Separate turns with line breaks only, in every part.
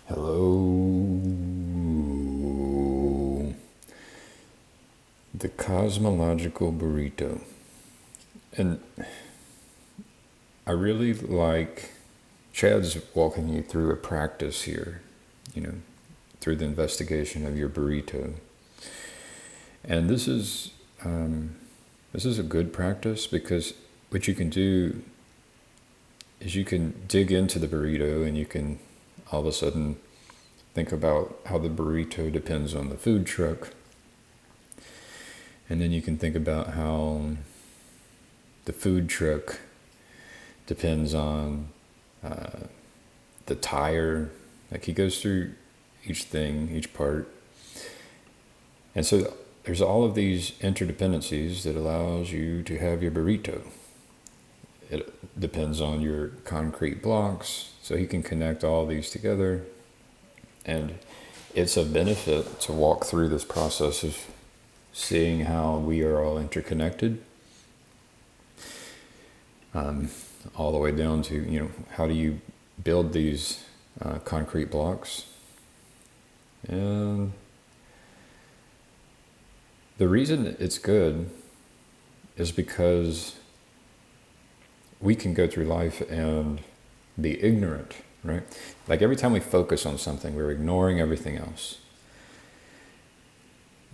Hello. The Cosmological Burrito. And I really like Chad's walking you through a practice here, through the investigation of your burrito. And this is a good practice because what you can do is you can dig into the burrito and you can all of a sudden think about how the burrito depends on the food truck. And then you can think about how the food truck depends on the tire. Like he goes through each thing, each part. And so there's all of these interdependencies that allows you to have your burrito. It depends on your concrete blocks, so he can connect all these together. And it's a benefit to walk through this process of seeing how we are all interconnected, all the way down to, how do you build these concrete blocks? And the reason it's good is because we can go through life and be ignorant, right? Like every time we focus on something, we're ignoring everything else.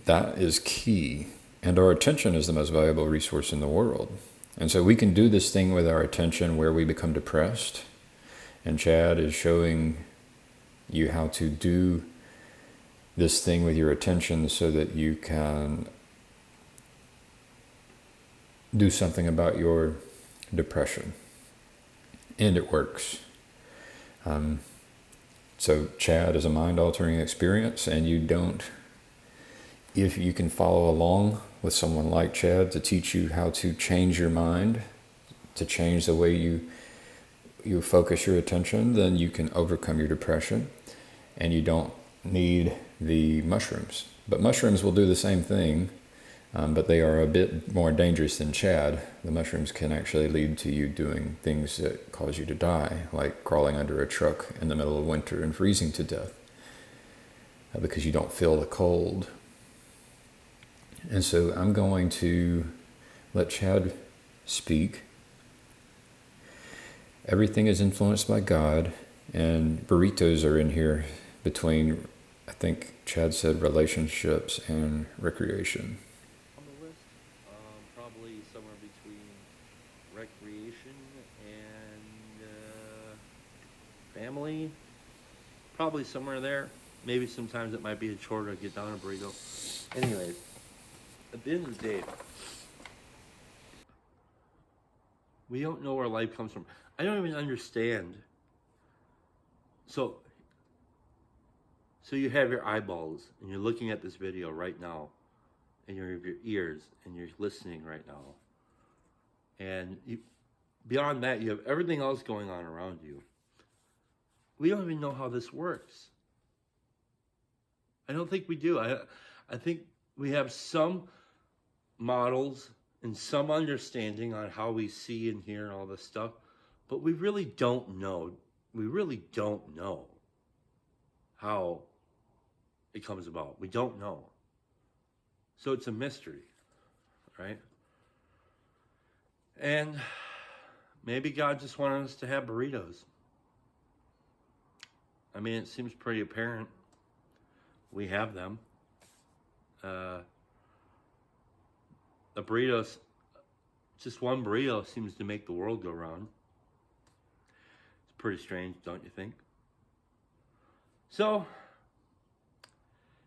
That is key. And our attention is the most valuable resource in the world. And so we can do this thing with our attention where we become depressed. And Chad is showing you how to do this thing with your attention so that you can do something about your depression. And it works. So Chad is a mind-altering experience, and if you can follow along with someone like Chad to teach you how to change your mind, to change the way you focus your attention, then you can overcome your depression, and you don't need the mushrooms. But mushrooms will do the same thing, but they are a bit more dangerous than Chad. The mushrooms can actually lead to you doing things that cause you to die, like crawling under a truck in the middle of winter and freezing to death, because you don't feel the cold. And so I'm going to let Chad speak. Everything is influenced by God, and burritos are in here between, I think Chad said, relationships and recreation.
On the list, probably somewhere between recreation and family. Probably somewhere there. Maybe sometimes it might be a chore to get down a burrito. Anyways, at the end of the day, we don't know where life comes from. I don't even understand. So you have your eyeballs and you're looking at this video right now, and you have your ears and you're listening right now. And beyond that, you have everything else going on around you. We don't even know how this works. I don't think we do. I think we have some models and some understanding on how we see and hear and all this stuff, but we really don't know. We really don't know how it comes about. We don't know. So it's a mystery, right? And maybe God just wanted us to have burritos. I mean, it seems pretty apparent. We have them. The burritos, just one burrito seems to make the world go round. It's pretty strange, don't you think? So,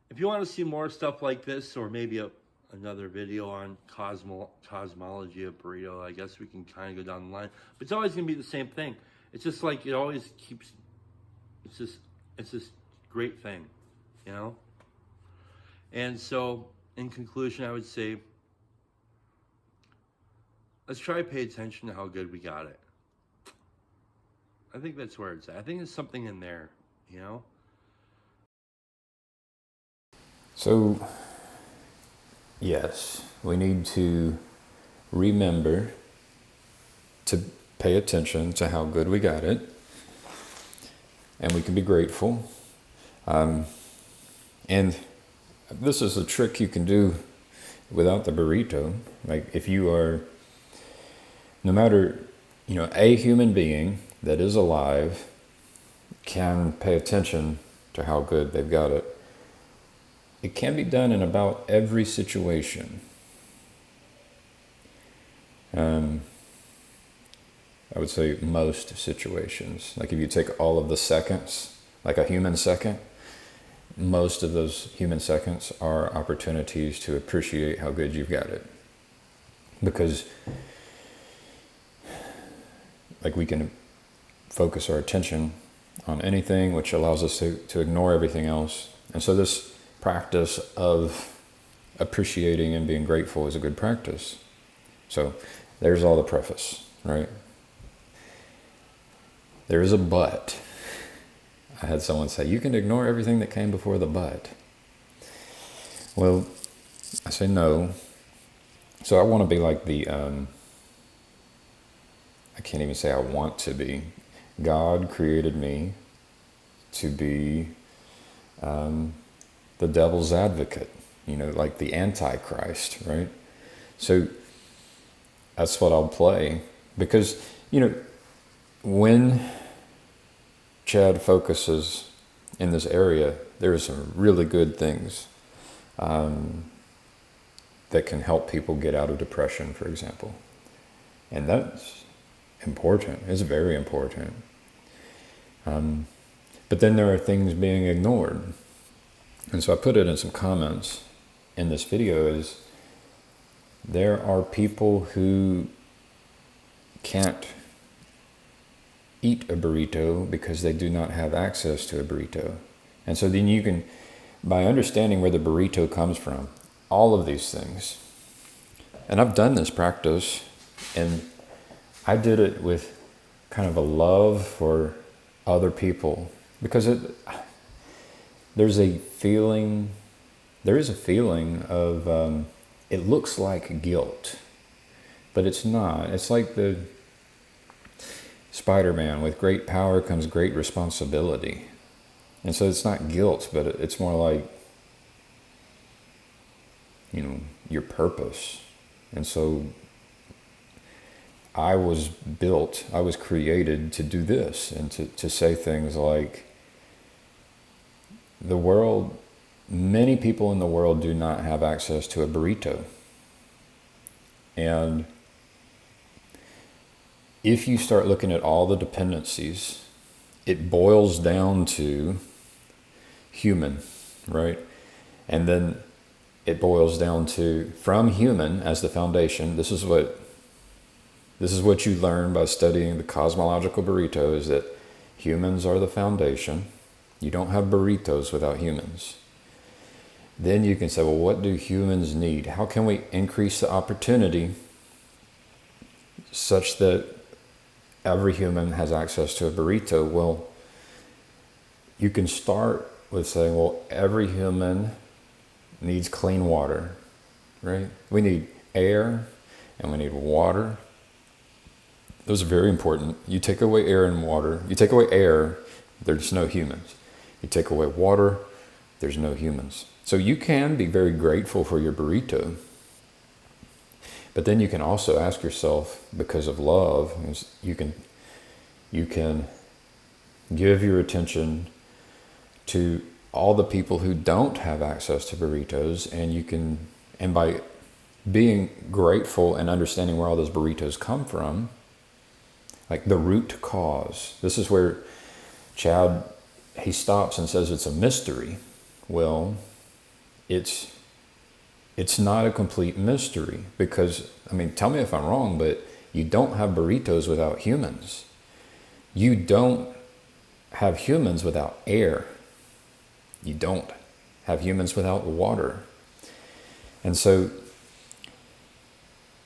if you want to see more stuff like this, or maybe another video on cosmology of burrito, I guess we can kind of go down the line. But it's always going to be the same thing. It's just like it always keeps. It's this great thing, And so, in conclusion, I would say, let's try to pay attention to how good we got it. I think that's where it's at. I think there's something in there,
So, yes, we need to remember to pay attention to how good we got it. And we can be grateful. And this is a trick you can do without the burrito. Like if you are, no matter, a human being that is alive can pay attention to how good they've got it. It can be done in about every situation. I would say most situations. Like if you take all of the seconds, like a human second, most of those human seconds are opportunities to appreciate how good you've got it. Because like we can focus our attention on anything, which allows us to ignore everything else. And so this practice of appreciating and being grateful is a good practice. So there's all the preface, right? There is a but. I had someone say, you can ignore everything that came before the but. Well, I say no. So I want to be like the, I can't even say I want to be. God created me to be the devil's advocate, like the Antichrist, right? So that's what I'll play. Because, when Chad focuses in this area, there are some really good things that can help people get out of depression, for example. And that's important. It's very important. But then there are things being ignored. And so I put it in some comments in this video is there are people who can't eat a burrito because they do not have access to a burrito. And so then you can, by understanding where the burrito comes from, all of these things. And I've done this practice, and I did it with kind of a love for other people, because there is a feeling of, it looks like guilt, but it's not. It's like the Spider-Man, with great power comes great responsibility. And so it's not guilt, but it's more like, your purpose. And so I was created to do this, and to say things like, many people in the world do not have access to a burrito. And if you start looking at all the dependencies, it boils down to human, right? And then it boils down to, from human as the foundation, this is what you learn by studying the Cosmological Burrito, is that humans are the foundation. You don't have burritos without humans. Then you can say, well, what do humans need? How can we increase the opportunity such that every human has access to a burrito? Well, you can start with saying, well, every human needs clean water, right? We need air and we need water. Those are very important. You take away air and water. You take away air, there's no humans. You take away water, there's no humans. So you can be very grateful for your burrito. But then you can also ask yourself, because of love, you can give your attention to all the people who don't have access to burritos, and by being grateful and understanding where all those burritos come from, like the root cause. This is where Chad, he stops and says it's a mystery. Well, it's not a complete mystery, because, tell me if I'm wrong, but you don't have burritos without humans. You don't have humans without air. You don't have humans without water. And so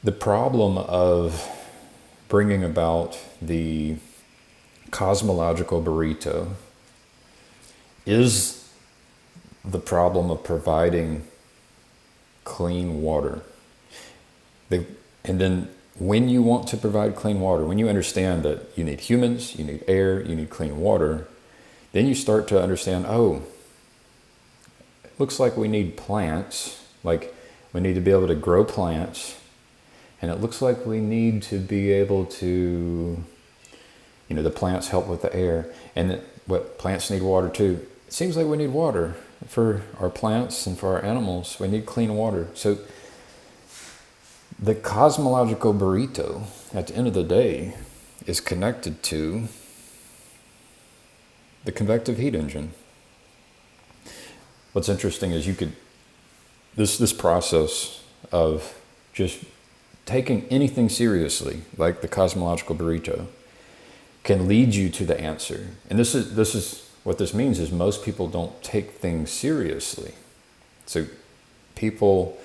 the problem of bringing about the cosmological burrito is the problem of providing clean water. And then when you want to provide clean water, when you understand that you need humans, you need air, you need clean water, then you start to understand, oh, looks like we need plants, like we need to be able to grow plants, and it looks like we need to be able to, the plants help with the air, and what plants need water too. It seems like we need water for our plants and for our animals. We need clean water. So the cosmological burrito, at the end of the day, is connected to the convective heat engine. What's interesting is this process of just taking anything seriously, like the cosmological burrito, can lead you to the answer. And this is what this means is most people don't take things seriously. So people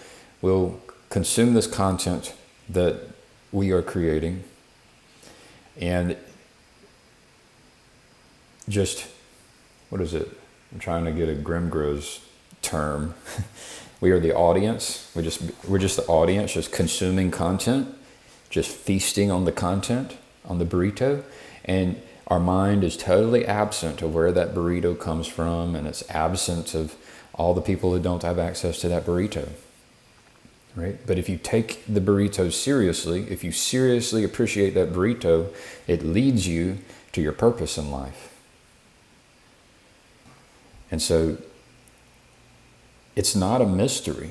will consume this content that we are creating and just, what is it? I'm trying to get a Grimgro's term. We are the audience. We're just the audience, just consuming content, just feasting on the content, on the burrito. And our mind is totally absent of where that burrito comes from, and it's absent of all the people who don't have access to that burrito. Right? But if you take the burrito seriously, if you seriously appreciate that burrito, it leads you to your purpose in life. And so it's not a mystery.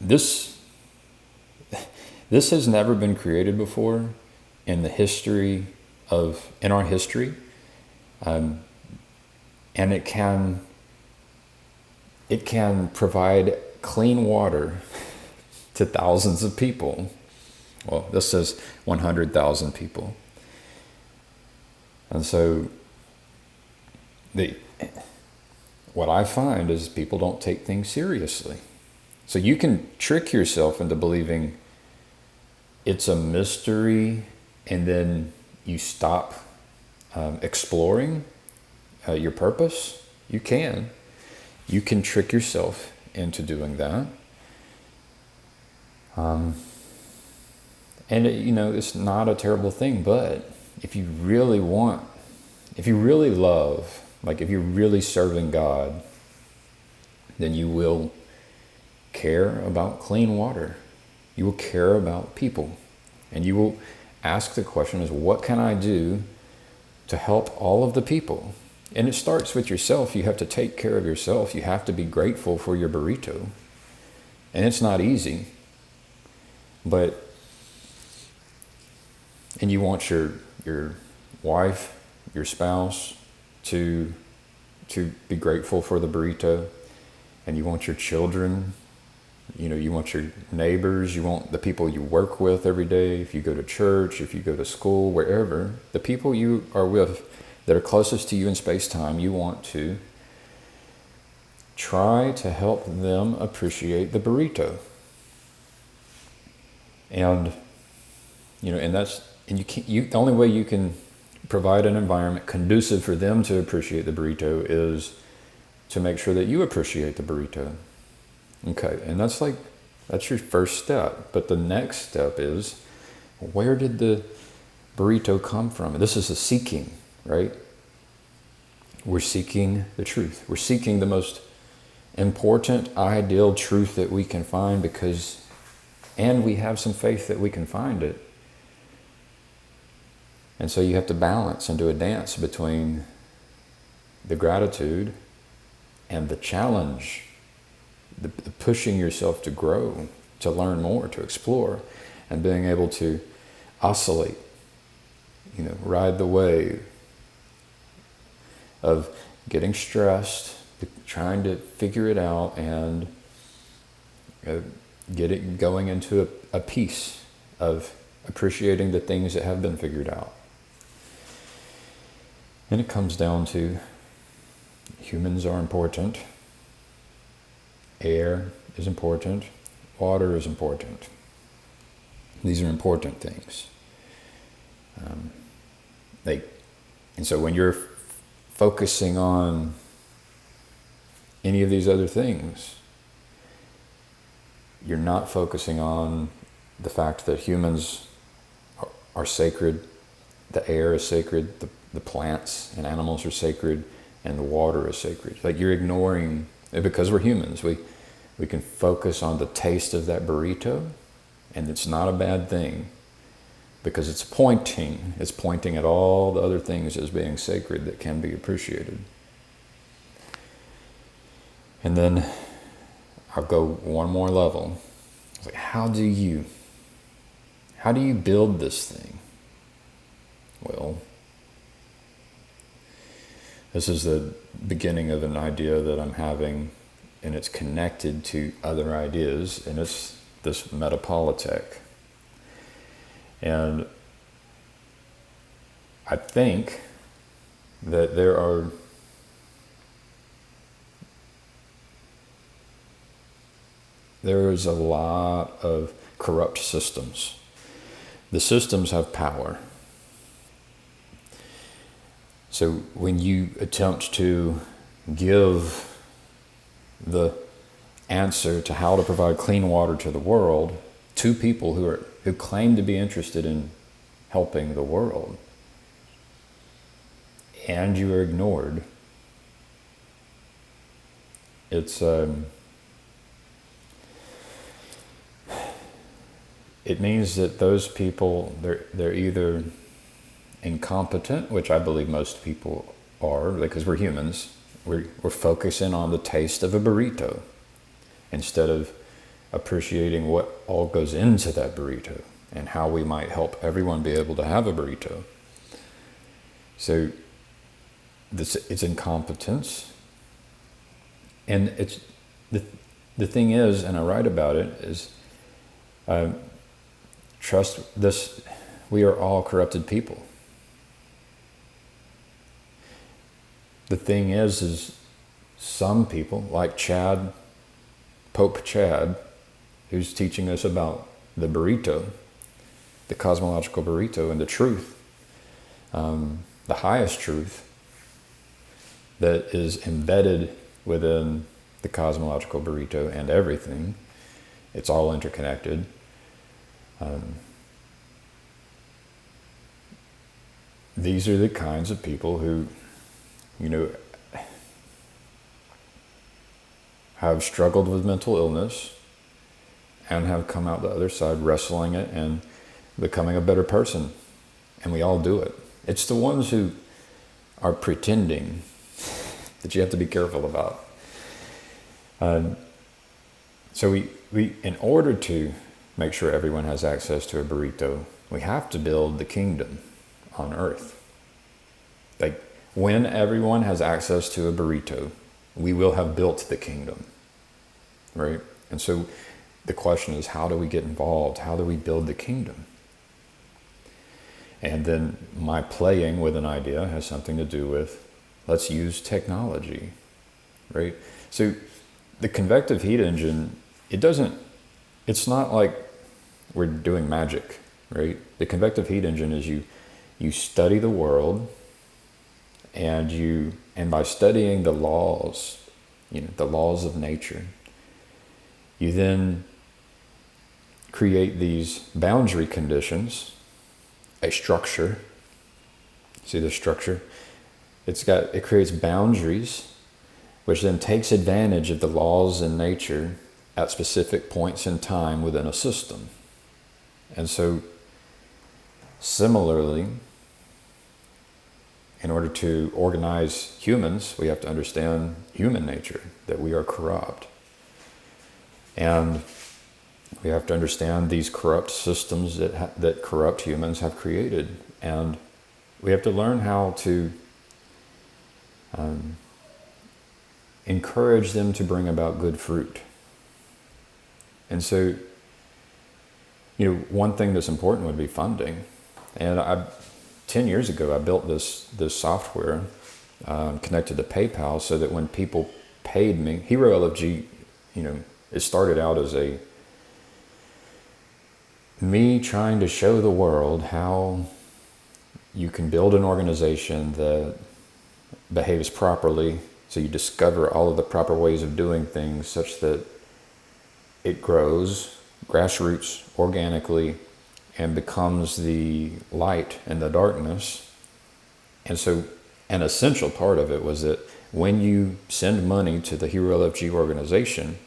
This has never been created before in our history, and it can provide clean water to thousands of people. Well, this says 100,000 people. And so what I find is people don't take things seriously. So you can trick yourself into believing it's a mystery, and then you stop exploring your purpose. You can trick yourself into doing that. And it's not a terrible thing, but if you really love, like if you're really serving God, then you will care about clean water. You will care about people. And you will ask the question is, what can I do to help all of the people? And it starts with yourself. You have to take care of yourself. You have to be grateful for your burrito. And it's not easy. And you want your wife, your spouse to be grateful for the burrito, and you want your children, you want your neighbors, you want the people you work with every day, if you go to church, if you go to school, wherever, the people you are with that are closest to you in space-time, you want to try to help them appreciate the burrito. And the only way you can provide an environment conducive for them to appreciate the burrito is to make sure that you appreciate the burrito. Okay, and that's your first step. But the next step is, where did the burrito come from? This is a seeking, right? We're seeking the truth. We're seeking the most important, ideal truth that we can find and we have some faith that we can find it. And so you have to balance and do a dance between the gratitude and the challenge, the pushing yourself to grow, to learn more, to explore, and being able to oscillate, ride the wave of getting stressed, trying to figure it out, and going into a peace of appreciating the things that have been figured out. And it comes down to humans are important, air is important, water is important. These are important things. And so when you're focusing on any of these other things, you're not focusing on the fact that humans are sacred, the air is sacred, the plants and animals are sacred, and the water is sacred. Like you're ignoring, because we're humans, we can focus on the taste of that burrito, and it's not a bad thing because it's pointing at all the other things as being sacred that can be appreciated. And then I'll go one more level. It's like, how do you build this thing? Well, this is the beginning of an idea that I'm having, and it's connected to other ideas, and it's this metapolitech. And I think that there is a lot of corrupt systems. The systems have power. So when you attempt to give the answer to how to provide clean water to the world to people who claim to be interested in helping the world, and you are ignored, it means that those people, they're either incompetent, which I believe most people are, because we're humans. We're focusing on the taste of a burrito instead of appreciating what all goes into that burrito and how we might help everyone be able to have a burrito. So it's incompetence. And it's the thing is, and I write about it, is trust this, we are all corrupted people. The thing is some people, like Chad, Pope Chad, who's teaching us about the burrito, the cosmological burrito, and the truth, the highest truth that is embedded within the cosmological burrito and everything. It's all interconnected. These are the kinds of people who, have struggled with mental illness and have come out the other side wrestling it and becoming a better person. And we all do it. It's the ones who are pretending that you have to be careful about. So we, in order to make sure everyone has access to a burrito, we have to build the kingdom on earth. Like, when everyone has access to a burrito, we will have built the kingdom, right? And so the question is, how do we get involved? How do we build the kingdom? And then my playing with an idea has something to do with, let's use technology, right? So the convective heat engine, it's not like we're doing magic, right? The convective heat engine is you study the world, and by studying the laws, the laws of nature, you then create these boundary conditions, a structure. See the structure? It creates boundaries, which then takes advantage of the laws in nature at specific points in time within a system. And so, similarly, in order to organize humans, we have to understand human nature, that we are corrupt. And we have to understand these corrupt systems that corrupt humans have created. And we have to learn how to encourage them to bring about good fruit. And so, one thing that's important would be funding. And 10 years ago, I built this software connected to PayPal so that when people paid me, Hero LFG, it started out as me trying to show the world how you can build an organization that behaves properly. So you discover all of the proper ways of doing things such that it grows grassroots organically and becomes the light in the darkness. And so an essential part of it was that when you send money to the Hero LFG organization,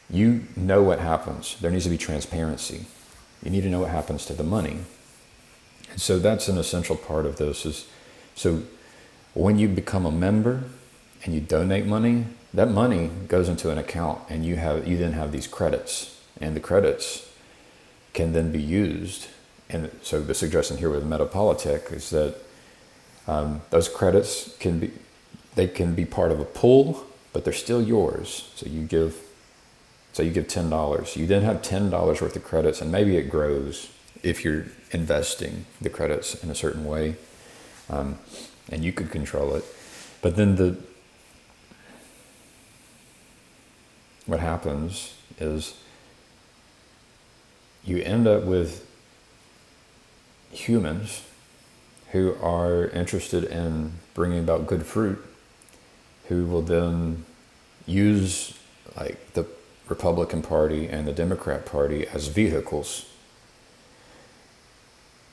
you know what happens. There needs to be transparency. You need to know what happens to the money. And so that's an essential part of this. So when you become a member and you donate money, that money goes into an account, and you then have these credits, and the credits can then be used. And so the suggestion here with Metapolitic is that those credits can be part of a pool, but they're still yours. So you give $10. You then have $10 worth of credits, and maybe it grows if you're investing the credits in a certain way, and you could control it. But then what happens is you end up with humans who are interested in bringing about good fruit, who will then use like the Republican Party and the Democrat Party as vehicles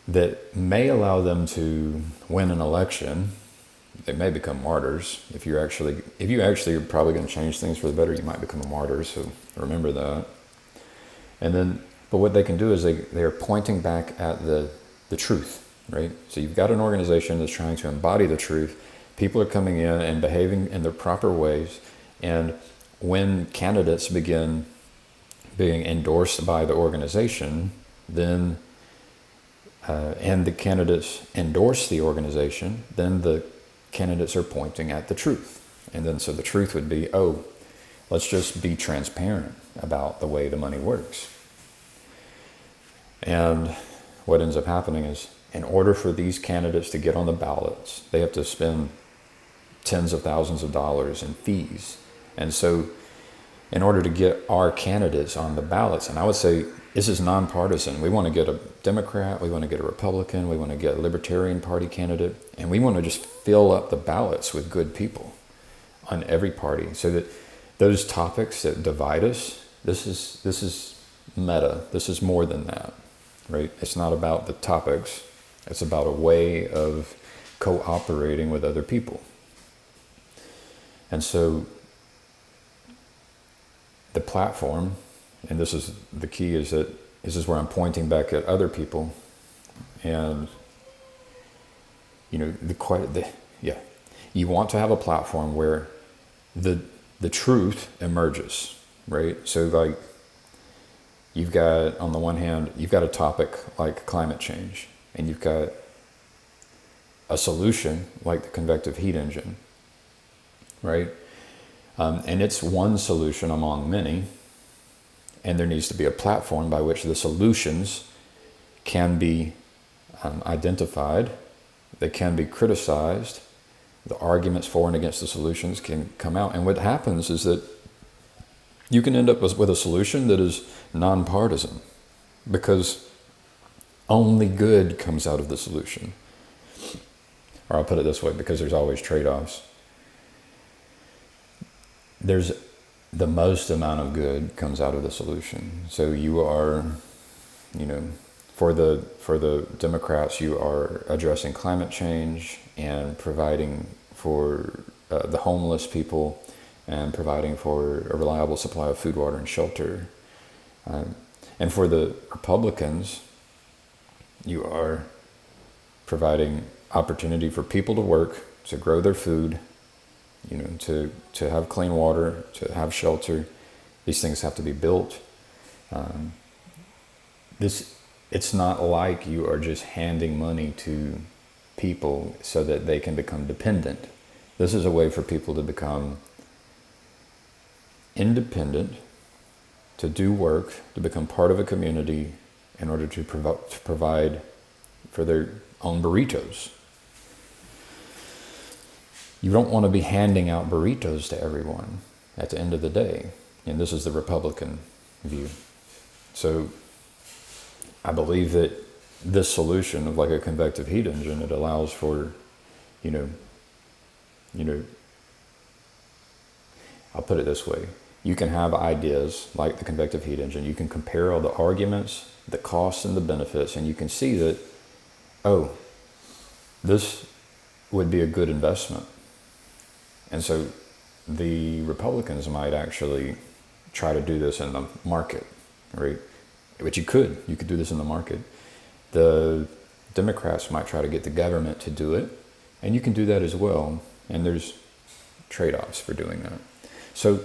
that may allow them to win an election. They may become martyrs. If you actually are probably going to change things for the better, you might become a martyr. So remember that. But what they can do is they are pointing back at the truth, right? So you've got an organization that's trying to embody the truth. People are coming in and behaving in their proper ways. And when candidates begin being endorsed by the organization, then and the candidates endorse the organization, then the candidates are pointing at the truth. And then so the truth would be, let's just be transparent about the way the money works. And what ends up happening is, in order for these candidates to get on the ballots, they have to spend tens of thousands of dollars in fees. And so in order to get our candidates on the ballots, and I would say this is nonpartisan. We want to get a Democrat, we want to get a Republican, we want to get a Libertarian Party candidate, and we want to just fill up the ballots with good people on every party, so that those topics that divide us, this is meta. This is more than that, right? It's not about the topics. It's about a way of cooperating with other people. And so the platform, and this is the key, is that this is where I'm pointing back at other people, and you want to have a platform where the truth emerges, right? So like you've got, on the one hand, you've got a topic like climate change, and you've got a solution like the convective heat engine, right? And it's one solution among many, and there needs to be a platform by which the solutions can be identified, they can be criticized, the arguments for and against the solutions can come out. And what happens is that you can end up with a solution that is nonpartisan, because only good comes out of the solution. Or I'll put it this way, because there's always trade-offs. There's the most amount of good comes out of the solution. So you are, for the Democrats, you are addressing climate change and providing for the homeless people, and providing for a reliable supply of food, water, and shelter. And for the Republicans, you are providing opportunity for people to work, to grow their food, to have clean water, to have shelter. These things have to be built. It's not like you are just handing money to people so that they can become dependent. This is a way for people to become independent, to do work, to become part of a community in order to provide for their own burritos. You don't want to be handing out burritos to everyone at the end of the day. And this is the Republican view. So I believe that this solution of like a convective heat engine, it allows for, I'll put it this way. You can have ideas like the convective heat engine. You can compare all the arguments, the costs and the benefits, and you can see that, this would be a good investment. And so the Republicans might actually try to do this in the market, right? But you could do this in the market. The Democrats might try to get the government to do it, and you can do that as well. And there's trade-offs for doing that. So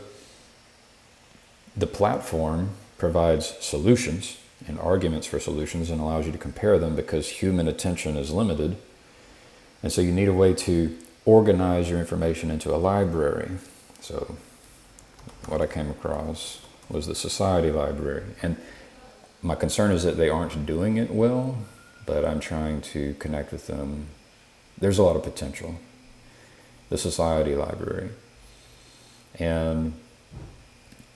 the platform provides solutions and arguments for solutions and allows you to compare them because human attention is limited. And so you need a way to organize your information into a library. So what I came across was the Society Library. And my concern is that they aren't doing it well, but I'm trying to connect with them. There's a lot of potential. The Society Library. And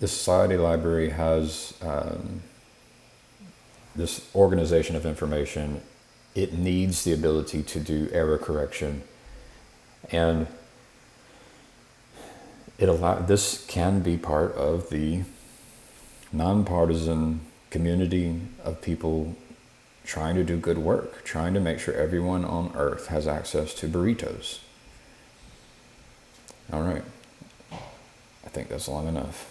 the Society Library has this organization of information. It needs the ability to do error correction. And this can be part of the nonpartisan community of people trying to do good work, trying to make sure everyone on Earth has access to burritos. All right. I think that's long enough.